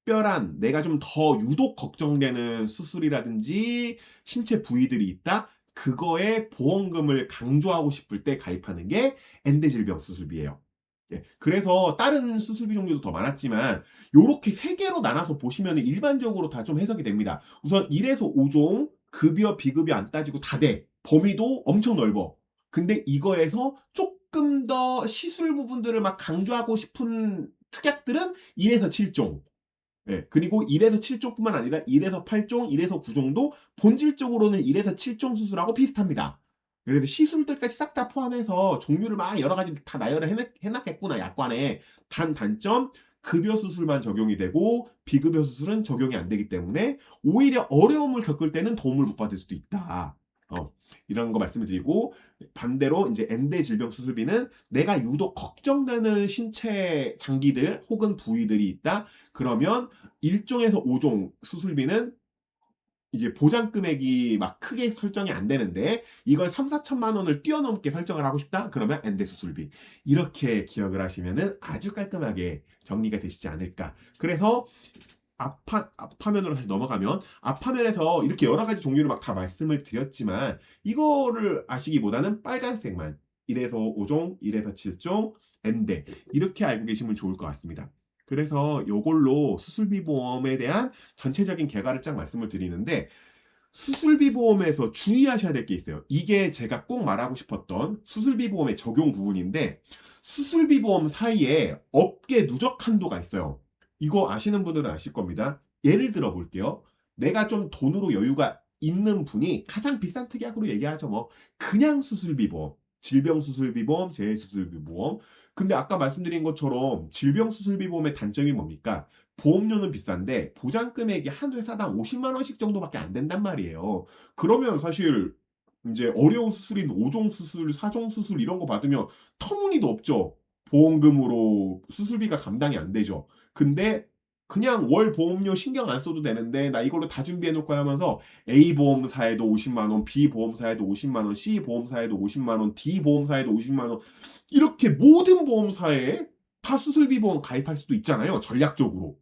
특별한 내가 좀 더 유독 걱정되는 수술이라든지 신체 부위들이 있다. 그거에 보험금을 강조하고 싶을 때 가입하는 게 엔대 질병 수술비예요. 예, 그래서 다른 수술비 종류도 더 많았지만 요렇게 세 개로 나눠서 보시면 일반적으로 다 좀 해석이 됩니다. 우선 1에서 5종 급여 비급여 안 따지고 다 돼. 범위도 엄청 넓어. 근데 이거에서 조금 더 시술 부분들을 막 강조하고 싶은 특약들은 1에서 7종. 예, 그리고 1에서 7종뿐만 아니라 1에서 8종, 1에서 9종도 본질적으로는 1에서 7종 수술하고 비슷합니다. 그래서 시술들까지 싹 다 포함해서 종류를 막 여러 가지 다 나열을 해놨겠구나, 약관에. 단점, 급여 수술만 적용이 되고 비급여 수술은 적용이 안 되기 때문에 오히려 어려움을 겪을 때는 도움을 못 받을 수도 있다. 이런 거 말씀을 드리고 반대로 이제 엔대 질병 수술비는 내가 유독 걱정되는 신체 장기들 혹은 부위들이 있다. 그러면 1종에서 5종 수술비는 이게 보장 금액이 막 크게 설정이 안 되는데 이걸 3, 4천만 원을 뛰어넘게 설정을 하고 싶다? 그러면 엔대 수술비. 이렇게 기억을 하시면은 아주 깔끔하게 정리가 되시지 않을까. 그래서 앞화면으로 다시 넘어가면 앞화면에서 이렇게 여러 가지 종류를 막 다 말씀을 드렸지만 이거를 아시기보다는 빨간색만 1에서 5종, 1에서 7종, 엔대 이렇게 알고 계시면 좋을 것 같습니다. 그래서 이걸로 수술비 보험에 대한 전체적인 개괄을 쫙 말씀을 드리는데 수술비 보험에서 주의하셔야 될 게 있어요. 이게 제가 꼭 말하고 싶었던 수술비 보험의 적용 부분인데 수술비 보험 사이에 업계 누적 한도가 있어요. 이거 아시는 분들은 아실 겁니다. 예를 들어 볼게요. 내가 좀 돈으로 여유가 있는 분이 가장 비싼 특약으로 얘기하죠. 뭐 그냥 수술비 보험, 질병 수술비 보험, 재해 수술비 보험. 근데 아까 말씀드린 것처럼 질병 수술비 보험의 단점이 뭡니까? 보험료는 비싼데 보장 금액이 한 회사당 50만 원씩 정도밖에 안 된단 말이에요. 그러면 사실 이제 어려운 수술인 5종 수술, 4종 수술 이런 거 받으면 터무니도 없죠. 보험금으로 수술비가 감당이 안 되죠. 근데 그냥 월 보험료 신경 안 써도 되는데 나 이걸로 다 준비해 놓고 하면서 A 보험사에도 50만 원, B 보험사에도 50만 원, C 보험사에도 50만 원, D 보험사에도 50만 원 이렇게 모든 보험사에 다 수술비 보험 가입할 수도 있잖아요. 전략적으로.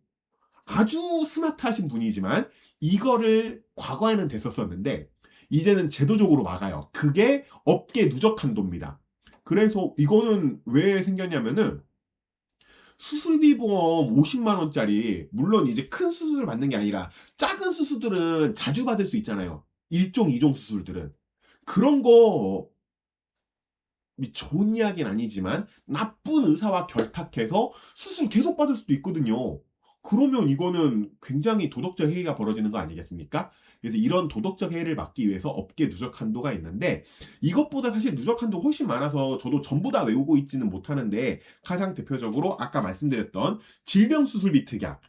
아주 스마트하신 분이지만 이거를 과거에는 됐었었는데 이제는 제도적으로 막아요. 그게 업계 누적 한도입니다. 그래서 이거는 왜 생겼냐면은 수술비 보험 50만 원짜리 물론 이제 큰 수술을 받는 게 아니라 작은 수술들은 자주 받을 수 있잖아요. 1종, 2종 수술들은. 그런 거 좋은 이야기는 아니지만 나쁜 의사와 결탁해서 수술 계속 받을 수도 있거든요. 그러면 이거는 굉장히 도덕적 해이가 벌어지는 거 아니겠습니까? 그래서 이런 도덕적 해이를 막기 위해서 업계 누적 한도가 있는데, 이것보다 사실 누적 한도가 훨씬 많아서 저도 전부 다 외우고 있지는 못하는데, 가장 대표적으로 아까 말씀드렸던 질병수술비 특약,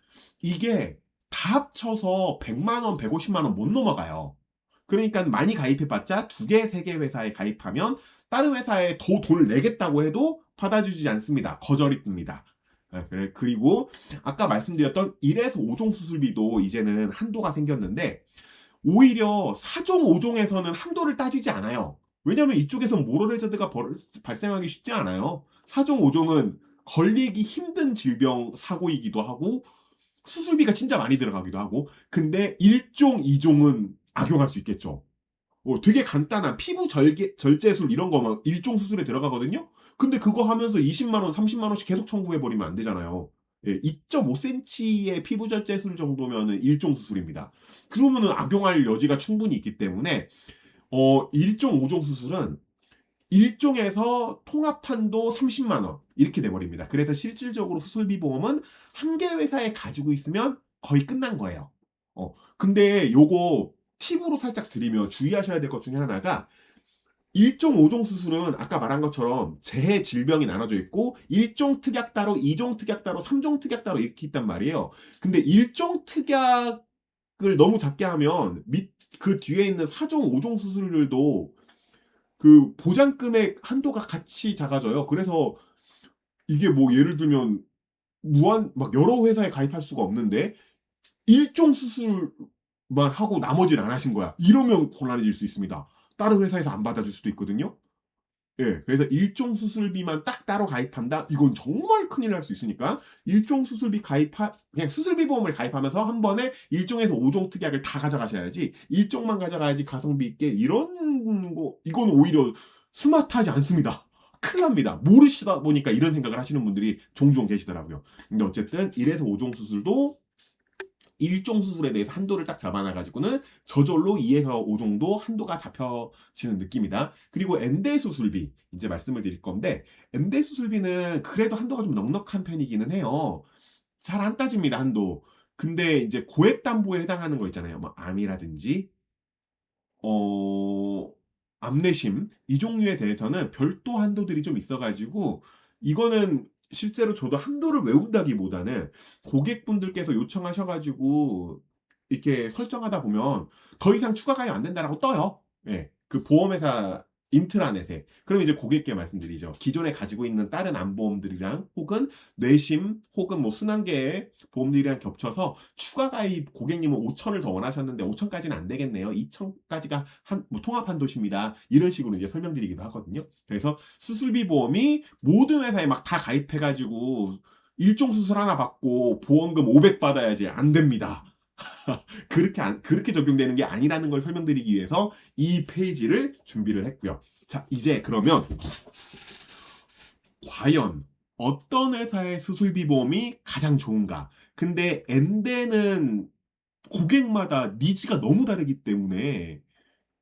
이게 다 합쳐서 100만 원, 150만 원 못 넘어가요. 그러니까 많이 가입해봤자 2개, 3개 회사에 가입하면 다른 회사에 더 돈을 내겠다고 해도 받아주지 않습니다. 거절이 뜹니다. 그리고 아까 말씀드렸던 1에서 5종 수술비도 이제는 한도가 생겼는데, 오히려 4종, 5종에서는 한도를 따지지 않아요. 왜냐하면 이쪽에선 모럴 해저드가 발생하기 쉽지 않아요. 4종, 5종은 걸리기 힘든 질병 사고이기도 하고 수술비가 진짜 많이 들어가기도 하고, 근데 1종, 2종은 악용할 수 있겠죠. 되게 간단한 피부 절제술 이런 거만 1종 수술에 들어가거든요. 근데 그거 하면서 20만 원, 30만 원씩 계속 청구해버리면 안 되잖아요. 2.5cm의 피부 절제술 정도면은 1종 수술입니다. 그러면은 악용할 여지가 충분히 있기 때문에 1종, 5종 수술은 1종에서 통합한도 30만 원 이렇게 돼버립니다. 그래서 실질적으로 수술비 보험은 한 개 회사에 가지고 있으면 거의 끝난 거예요. 근데 요거 팁으로 살짝 드리면 주의하셔야 될 것 중에 하나가, 1종, 5종 수술은 아까 말한 것처럼 재해 질병이 나눠져 있고 1종 특약 따로, 2종 특약 따로, 3종 특약 따로 이렇게 있단 말이에요. 근데 1종 특약을 너무 작게 하면 그 뒤에 있는 4종, 5종 수술들도 그 보장금액 한도가 같이 작아져요. 그래서 이게 뭐 예를 들면 막 여러 회사에 가입할 수가 없는데 1종 수술만 하고 나머지를 안 하신 거야. 이러면 곤란해질 수 있습니다. 다른 회사에서 안 받아줄 수도 있거든요. 그래서 1종 수술비만 딱 따로 가입한다? 이건 정말 큰일 날 수 있으니까 1종 수술비 그냥 수술비 보험을 가입하면서 한 번에 1종에서 5종 특약을 다 가져가셔야지, 1종만 가져가야지 가성비 있게 이런 거, 이건 오히려 스마트하지 않습니다. 큰일 납니다. 모르시다 보니까 이런 생각을 하시는 분들이 종종 계시더라고요. 근데 어쨌든 1에서 5종 수술도 1종 수술에 대해서 한도를 딱 잡아놔가지고는 저절로 2에서 5 정도 한도가 잡혀지는 느낌이다. 그리고 엔대 수술비 이제 말씀을 드릴 건데, 엔대 수술비는 그래도 한도가 좀 넉넉한 편이기는 해요. 잘 안 따집니다, 한도. 근데 이제 고액 담보에 해당하는 거 있잖아요. 뭐 암이라든지 암내심 이 종류에 대해서는 별도 한도들이 좀 있어가지고, 이거는 실제로 저도 한도를 외운다기보다는 고객분들께서 요청하셔가지고 이렇게 설정하다 보면 더 이상 추가 가입 안 된다라고 떠요. 그 보험회사 인트라넷에. 그럼 이제 고객께 말씀드리죠. 기존에 가지고 있는 다른 암보험들이랑 혹은 뇌심 혹은 뭐 순환계의 보험들이랑 겹쳐서 추가 가입, 고객님은 5천을 더 원하셨는데 5천까지는 안 되겠네요. 2천까지가 뭐 통합 한도십니다. 이런 식으로 이제 설명드리기도 하거든요. 그래서 수술비 보험이 모든 회사에 막 다 가입해가지고 일종 수술 하나 받고 보험금 500 받아야지, 안 됩니다. 그렇게 적용되는 게 아니라는 걸 설명드리기 위해서 이 페이지를 준비를 했고요. 자, 이제 그러면 과연 어떤 회사의 수술비 보험이 가장 좋은가? 근데 엔대는 고객마다 니즈가 너무 다르기 때문에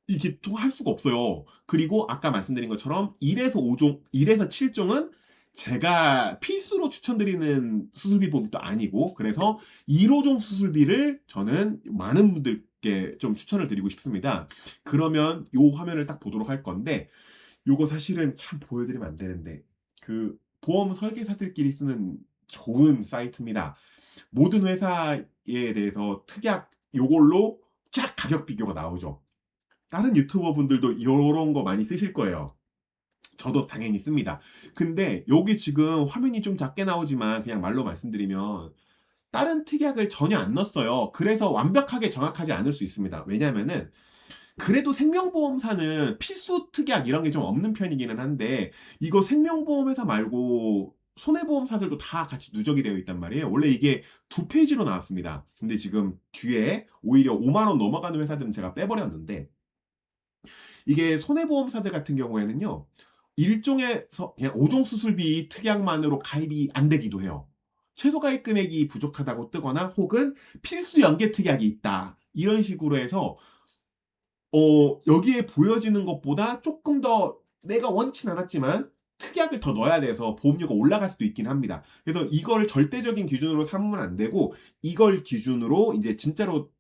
이게 또 할 수가 없어요. 그리고 아까 말씀드린 것처럼 1에서 5종, 1에서 7종은 제가 필수로 추천드리는 수술비 보험도 아니고, 그래서 1호종 수술비를 저는 많은 분들께 좀 추천을 드리고 싶습니다. 그러면 요 화면을 딱 보도록 할 건데, 요거 사실은 참 보여드리면 안 되는데, 그 보험 설계사들끼리 쓰는 좋은 사이트입니다. 모든 회사에 대해서 특약 요걸로 쫙 가격 비교가 나오죠. 다른 유튜버 분들도 이런 거 많이 쓰실 거예요. 저도 당연히 씁니다. 근데 여기 지금 화면이 좀 작게 나오지만 그냥 말로 말씀드리면 다른 특약을 전혀 안 넣었어요. 그래서 완벽하게 정확하지 않을 수 있습니다. 왜냐면은 그래도 생명보험사는 필수 특약 이런 게 좀 없는 편이기는 한데, 이거 생명보험회사 말고 손해보험사들도 다 같이 누적이 되어 있단 말이에요. 원래 이게 2페이지로 나왔습니다. 근데 지금 뒤에 오히려 5만 원 넘어가는 회사들은 제가 빼버렸는데, 이게 손해보험사들 같은 경우에는요, 1종에서 그냥 5종 수술비 특약만으로 가입이 안 되기도 해요. 최소 가입 금액이 부족하다고 뜨거나 혹은 필수 연계 특약이 있다, 이런 식으로 해서 여기에 보여지는 것보다 조금 더 내가 원치 않았지만 특약을 더 넣어야 돼서 보험료가 올라갈 수도 있긴 합니다. 그래서 이걸 절대적인 기준으로 삼으면 안 되고 이걸 기준으로 이제 진짜로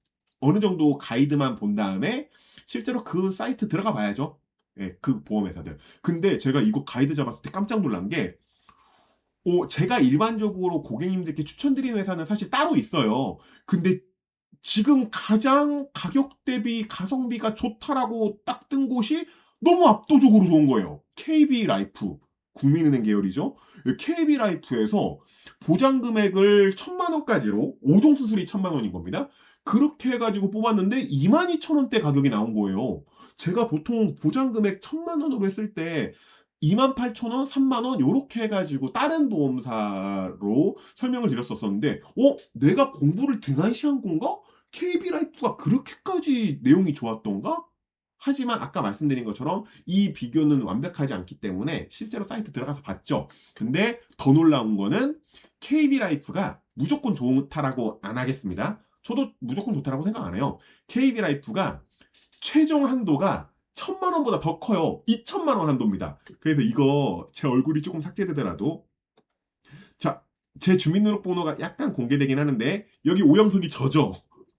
어느 정도 가이드만 본 다음에 실제로 그 사이트 들어가 봐야죠. 예, 그 보험회사들. 근데 제가 이거 가이드 잡았을 때 깜짝 놀란 게 제가 일반적으로 고객님들께 추천드리는 회사는 사실 따로 있어요. 근데 지금 가장 가격 대비 가성비가 좋다라고 딱 뜬 곳이 너무 압도적으로 좋은 거예요. KB라이프. 국민은행 계열이죠. KB라이프에서 보장 금액을 1,000,000원까지로 5종 수술이 1,000,000원인 겁니다. 그렇게 해가지고 뽑았는데 22,000원대 가격이 나온 거예요. 제가 보통 보장 금액 1,000,000원으로 했을 때 28,000원, 30,000원 요렇게 해가지고 다른 보험사로 설명을 드렸었는데 내가 공부를 등한시한 건가? KB라이프가 그렇게까지 내용이 좋았던가? 하지만 아까 말씀드린 것처럼 이 비교는 완벽하지 않기 때문에 실제로 사이트 들어가서 봤죠. 근데 더 놀라운 거는 KB라이프가 무조건 좋다라고 안 하겠습니다. 저도 무조건 좋다라고 생각 안 해요. KB라이프가 최종 한도가 1,000,000원보다 더 커요. 2,000,000원 한도입니다. 그래서 이거 제 얼굴이 조금 삭제되더라도 자, 제 주민등록번호가 약간 공개되긴 하는데 여기 오영석이 저죠.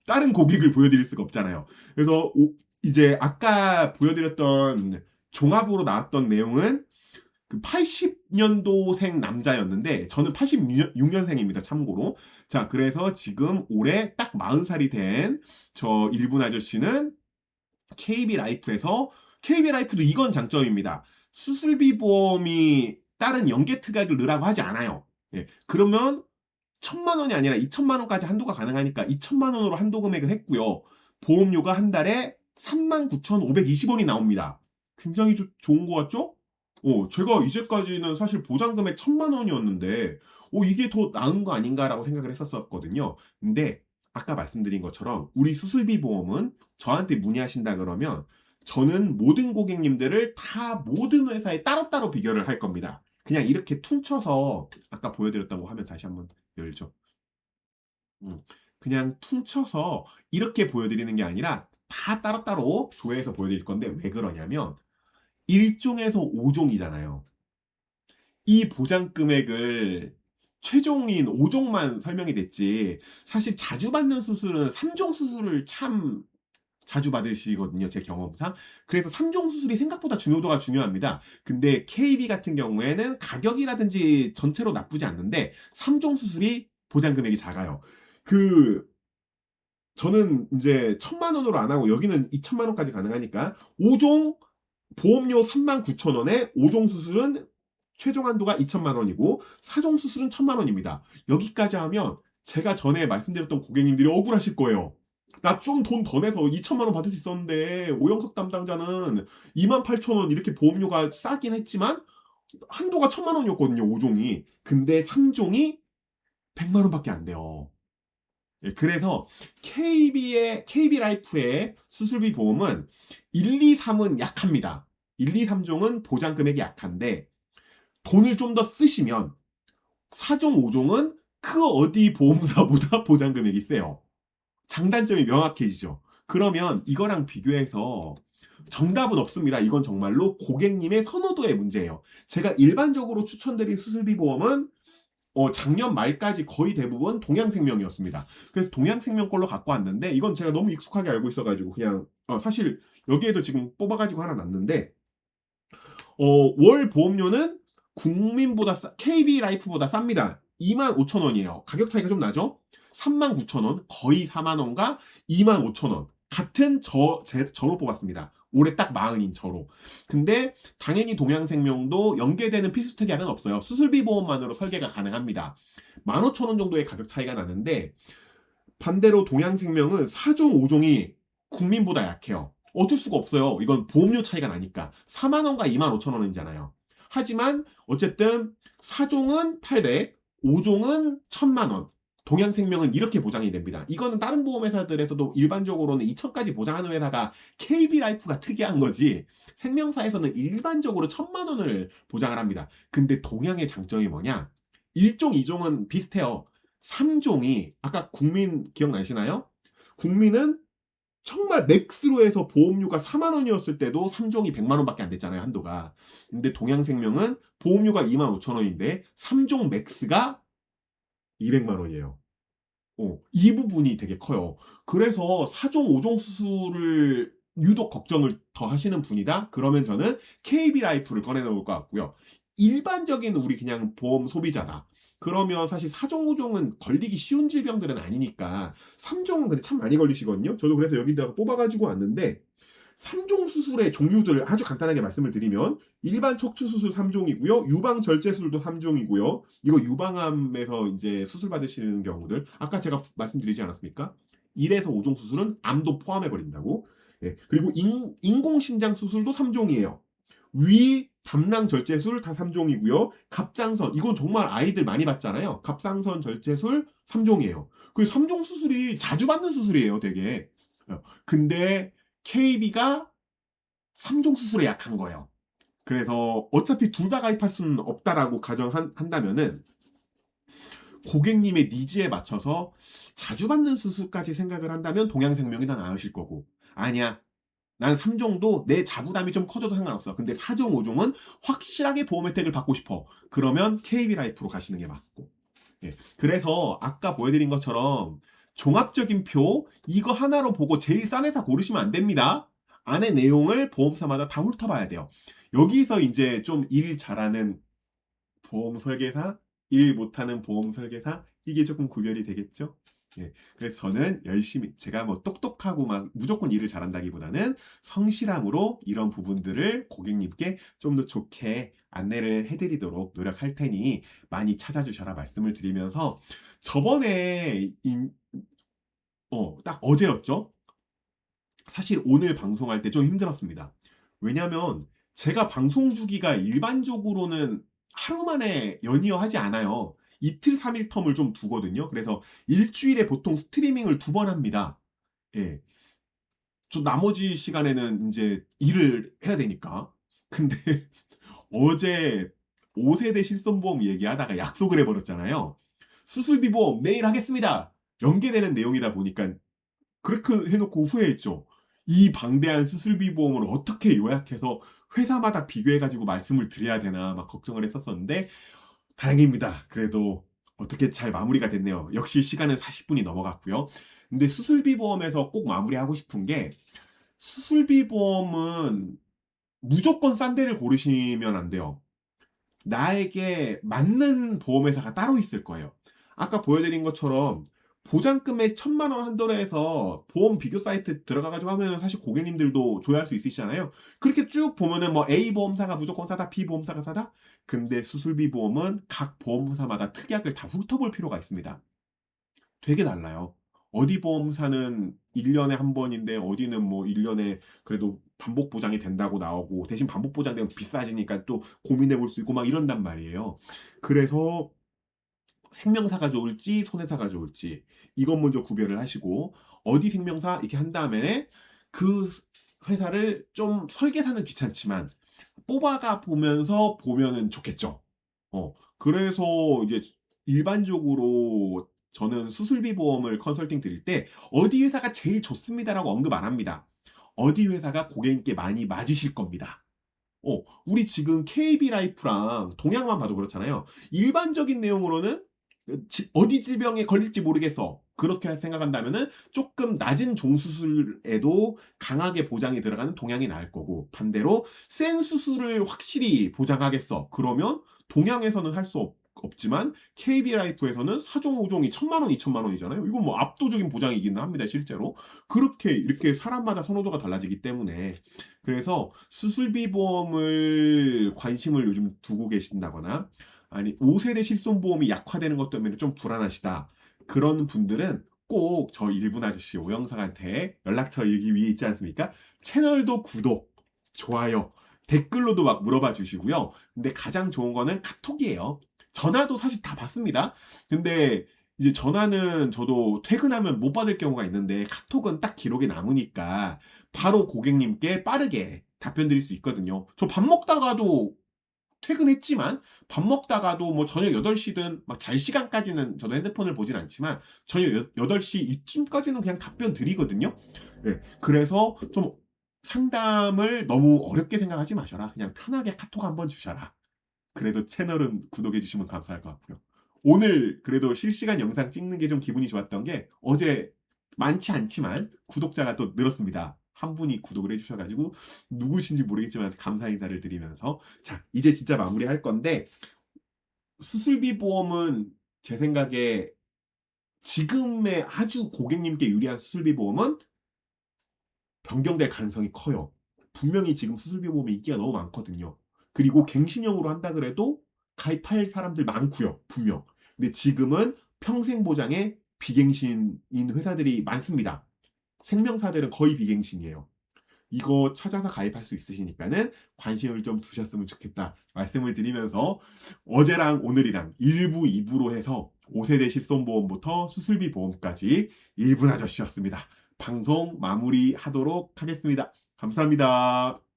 다른 고객을 보여드릴 수가 없잖아요. 그래서 이제 아까 보여드렸던 종합으로 나왔던 내용은 그 80년도생 남자였는데 저는 86년생입니다. 참고로. 자, 그래서 지금 올해 딱 40살이 된 저 일본 아저씨는 KB라이프도 이건 장점입니다. 수술비 보험이 다른 연계 특약을 넣으라고 하지 않아요. 예, 그러면 1,000,000원이 아니라 2,000,000원까지 한도가 가능하니까 2,000,000원으로 한도 금액을 했고요. 보험료가 한 달에 39,520원이 나옵니다. 굉장히 좋은 것 같죠? 제가 이제까지는 사실 보장 금액 1,000,000원이었는데 이게 더 나은 거 아닌가라고 생각을 했었거든요. 근데 아까 말씀드린 것처럼 우리 수술비 보험은 저한테 문의하신다 그러면 저는 모든 고객님들을 다 모든 회사에 따로따로 비교를 할 겁니다. 그냥 이렇게 퉁쳐서 아까 보여드렸던 거 화면 다시 한번 열죠. 그냥 퉁쳐서 이렇게 보여드리는 게 아니라 다 따로따로 조회해서 보여드릴 건데 왜 그러냐면 1종에서 5종이잖아요. 이 보장 금액을 최종인 5종만 설명이 됐지 사실 자주 받는 수술은 3종 수술을 참 자주 받으시거든요. 제 경험상. 그래서 3종 수술이 생각보다 중요도가 중요합니다. 근데 KB 같은 경우에는 가격이라든지 전체로 나쁘지 않는데 3종 수술이 보장 금액이 작아요. 저는 이제 1,000,000원으로 안 하고 여기는 2,000,000원까지 가능하니까 5종 보험료 39,000원에 5종 수술은 최종 한도가 2,000,000원이고 4종 수술은 1,000,000원입니다. 여기까지 하면 제가 전에 말씀드렸던 고객님들이 억울하실 거예요. 나 좀 돈 더 내서 2,000,000원 받을 수 있었는데 오영석 담당자는 28,000원 이렇게 보험료가 싸긴 했지만 한도가 1,000,000원이었거든요. 5종이. 근데 3종이 100만원밖에 안 돼요. 예, 그래서 KB라이프의 수술비 보험은 1, 2, 3은 약합니다. 1, 2, 3종은 보장 금액이 약한데 돈을 좀 더 쓰시면 4종, 5종은 그 어디 보험사보다 보장 금액이 세요. 장단점이 명확해지죠. 그러면 이거랑 비교해서 정답은 없습니다. 이건 정말로 고객님의 선호도의 문제예요. 제가 일반적으로 추천드린 수술비 보험은 작년 말까지 거의 대부분 동양생명이었습니다. 그래서 동양생명 걸로 갖고 왔는데 이건 제가 너무 익숙하게 알고 있어가지고 그냥 사실 여기에도 지금 뽑아가지고 하나 놨는데 월 보험료는 KB라이프보다 쌉니다. 25,000원이에요. 가격 차이가 좀 나죠? 39,000원, 거의 40,000원과 25,000원. 같은 저로 뽑았습니다. 올해 딱 40인 저로. 근데 당연히 동양생명도 연계되는 필수 특약은 없어요. 수술비 보험만으로 설계가 가능합니다. 15,000원 정도의 가격 차이가 나는데 반대로 동양생명은 4종, 5종이 국민보다 약해요. 어쩔 수가 없어요. 이건 보험료 차이가 나니까. 40,000원과 25,000원이잖아요. 하지만 어쨌든 4종은 800, 5종은 1,000만원. 동양생명은 이렇게 보장이 됩니다. 이거는 다른 보험회사들에서도 일반적으로는 2,000까지 보장하는 회사가 KB라이프가 특이한 거지 생명사에서는 일반적으로 1,000만원을 보장을 합니다. 근데 동양의 장점이 뭐냐? 1종, 2종은 비슷해요. 3종이 아까 국민 기억나시나요? 국민은 정말 맥스로 해서 보험료가 4만 원이었을 때도 3종이 100만 원밖에 안 됐잖아요, 한도가. 근데 동양생명은 보험료가 2만 5천 원인데 3종 맥스가 200만 원이에요. 이 부분이 되게 커요. 그래서 4종, 5종 수술을 유독 걱정을 더 하시는 분이다? 그러면 저는 KB라이프를 꺼내놓을 것 같고요. 일반적인 우리 그냥 보험 소비자다. 그러면 사실 4종, 5종은 걸리기 쉬운 질병들은 아니니까 3종은 근데 참 많이 걸리시거든요. 저도 그래서 여기다가 뽑아가지고 왔는데 3종 수술의 종류들을 아주 간단하게 말씀을 드리면 일반 척추 수술 3종이고요. 유방 절제 수술도 3종이고요. 이거 유방암에서 이제 수술 받으시는 경우들 아까 제가 말씀드리지 않았습니까? 1에서 5종 수술은 암도 포함해 버린다고. 예. 그리고 인공심장 수술도 3종이에요. 위 담낭 절제술 다 3종이고요. 갑상선 이건 정말 아이들 많이 받잖아요. 갑상선 절제술 3종이에요. 그 3종 수술이 자주 받는 수술이에요, 되게. 근데 KB가 3종 수술에 약한 거예요. 그래서 어차피 둘 다 가입할 수는 없다라고 가정한다면은 고객님의 니즈에 맞춰서 자주 받는 수술까지 생각을 한다면 동양생명이 더 나으실 거고, 아니야, 난 3종도 내 자부담이 좀 커져도 상관없어. 근데 4종, 5종은 확실하게 보험 혜택을 받고 싶어. 그러면 KB라이프로 가시는 게 맞고. 예. 그래서 아까 보여드린 것처럼 종합적인 표 이거 하나로 보고 제일 싼 회사 고르시면 안 됩니다. 안에 내용을 보험사마다 다 훑어봐야 돼요. 여기서 이제 좀 일 잘하는 보험 설계사, 일 못하는 보험 설계사 이게 조금 구별이 되겠죠. 예, 그래서 저는 열심히 제가 뭐 똑똑하고 막 무조건 일을 잘한다기보다는 성실함으로 이런 부분들을 고객님께 좀 더 좋게 안내를 해드리도록 노력할 테니 많이 찾아주셔라 말씀을 드리면서 저번에 딱 어제였죠. 사실 오늘 방송할 때 좀 힘들었습니다. 왜냐면 제가 방송 주기가 일반적으로는 하루 만에 연이어 하지 않아요. 이틀, 3일 텀을 좀 두거든요. 그래서 일주일에 보통 스트리밍을 2번 합니다. 예. 저 나머지 시간에는 이제 일을 해야 되니까. 근데 어제 5세대 실손보험 얘기하다가 약속을 해버렸잖아요. 수술비 보험 내일 하겠습니다. 연계되는 내용이다 보니까 그렇게 해놓고 후회했죠. 이 방대한 수술비 보험을 어떻게 요약해서 회사마다 비교해가지고 말씀을 드려야 되나 막 걱정을 했었었는데 다행입니다. 그래도 어떻게 잘 마무리가 됐네요. 역시 시간은 40분이 넘어갔고요. 근데 수술비 보험에서 꼭 마무리하고 싶은 게 수술비 보험은 무조건 싼 데를 고르시면 안 돼요. 나에게 맞는 보험회사가 따로 있을 거예요. 아까 보여드린 것처럼 보장금액 1,000만 원 한도로 해서 보험 비교 사이트 들어가가지고 하면 사실 고객님들도 조회할 수 있으시잖아요. 그렇게 쭉 보면은 뭐 A 보험사가 무조건 싸다, B 보험사가 싸다. 근데 수술비 보험은 각 보험사마다 특약을 다 훑어볼 필요가 있습니다. 되게 달라요. 어디 보험사는 1년에 한 번인데 어디는 뭐 1년에 그래도 반복 보장이 된다고 나오고 대신 반복 보장되면 비싸지니까 또 고민해 볼 수 있고 막 이런단 말이에요. 그래서 생명사가 좋을지 손해사가 좋을지 이것 먼저 구별을 하시고 어디 생명사 이렇게 한 다음에 그 회사를 좀 설계사는 귀찮지만 뽑아가 보면서 보면은 좋겠죠. 그래서 이제 일반적으로 저는 수술비 보험을 컨설팅 드릴 때 어디 회사가 제일 좋습니다라고 언급 안 합니다. 어디 회사가 고객님께 많이 맞으실 겁니다. 우리 지금 KB라이프랑 동양만 봐도 그렇잖아요. 일반적인 내용으로는 어디 질병에 걸릴지 모르겠어. 그렇게 생각한다면은 조금 낮은 종수술에도 강하게 보장이 들어가는 동양이 나을 거고 반대로 센 수술을 확실히 보장하겠어. 그러면 동양에서는 할 수 없지만 KB라이프에서는 4종, 5종이 1,000만 원, 2,000만 원이잖아요. 이건 뭐 압도적인 보장이긴 합니다, 실제로. 그렇게 이렇게 사람마다 선호도가 달라지기 때문에 그래서 수술비 보험을 관심을 요즘 두고 계신다거나 아니 5세대 실손보험이 약화되는 것 때문에 좀 불안하시다. 그런 분들은 꼭 저 일분 아저씨 오영상한테 연락처 여기 위에 있지 않습니까? 채널도 구독, 좋아요, 댓글로도 막 물어봐 주시고요. 근데 가장 좋은 거는 카톡이에요. 전화도 사실 다 받습니다. 근데 이제 전화는 저도 퇴근하면 못 받을 경우가 있는데 카톡은 딱 기록에 남으니까 바로 고객님께 빠르게 답변 드릴 수 있거든요. 저 밥 먹다가도 퇴근했지만 밥 먹다가도 뭐 저녁 8시든 막 잘 시간까지는 저도 핸드폰을 보진 않지만 저녁 8시 이쯤까지는 그냥 답변 드리거든요. 예. 그래서 좀 상담을 너무 어렵게 생각하지 마셔라. 그냥 편하게 카톡 한번 주셔라. 그래도 채널은 구독해 주시면 감사할 것 같고요. 오늘 그래도 실시간 영상 찍는 게 좀 기분이 좋았던 게 어제 많지 않지만 구독자가 또 늘었습니다. 한 분이 구독을 해주셔 가지고 누구신지 모르겠지만 감사 인사를 드리면서 자 이제 진짜 마무리할 건데 수술비 보험은 제 생각에 지금의 아주 고객님께 유리한 수술비 보험은 변경될 가능성이 커요. 분명히 지금 수술비 보험의 인기가 너무 많거든요. 그리고 갱신형으로 한다 그래도 가입할 사람들 많고요. 분명. 근데 지금은 평생 보장에 비갱신인 회사들이 많습니다. 생명사들은 거의 비갱신이에요. 이거 찾아서 가입할 수 있으시니까는 관심을 좀 두셨으면 좋겠다 말씀을 드리면서 어제랑 오늘이랑 1부, 2부로 해서 5세대 실손보험부터 수술비 보험까지 1분 아저씨였습니다. 방송 마무리하도록 하겠습니다. 감사합니다.